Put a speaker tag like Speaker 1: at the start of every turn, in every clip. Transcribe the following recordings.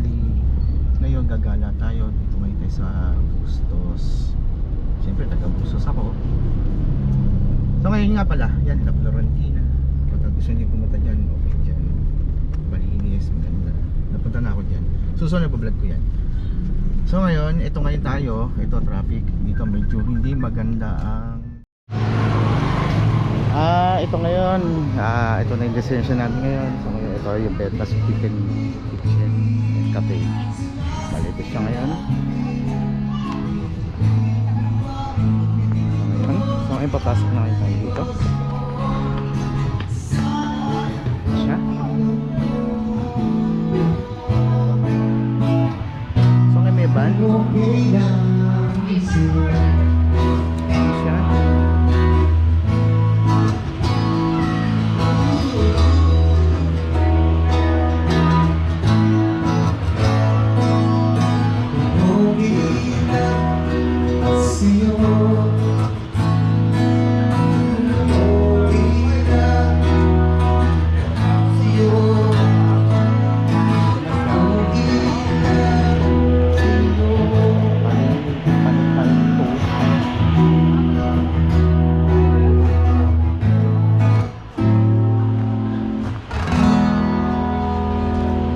Speaker 1: bali ngayon gagala tayo dito ngayon tayo sa Bustos. Siyempre taga Bustos ako. So ngayon nga pala, yan La Florentina. Kung gusto niyo pumunta dyan, okay dyan. Malinis, maganda. Napunta na ako dyan. Susunod na vlog ko yan. So ngayon, ito ngayon tayo. Ito traffic. Dito medyo hindi maganda ang ito ngayon. Ito na yung destination natin ngayon. So ngayon, ito yung Betas Kitchen Cafe. Malitis siya ngayon. So ngayon, papasok na ngayon tayo dito. Siya. So ngayon may van. Siya.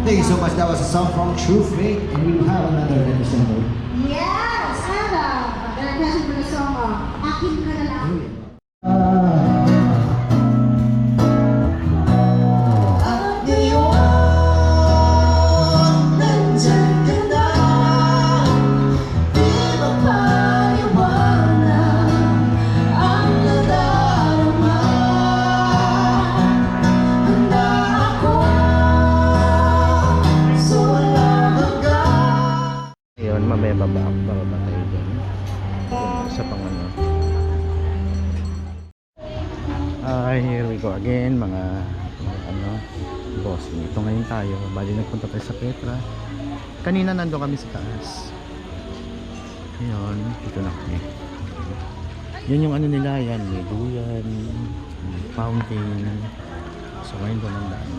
Speaker 2: Thank you so much. That was a song from True Fate, and we will have another episode.
Speaker 3: Yes, Anna. Another question for the song. Akin ka na lang.
Speaker 1: Mamaya bababa tayo dyan sa pangano. Here we go again mga ano boss. Ito ngayon tayo, bali nagpunta tayo sa Petra. Kanina nandun kami sa taas. Ngayon dito na kami. Yan yung ano nila, yan may duyan, may fountain. So ngayon doon ang daan.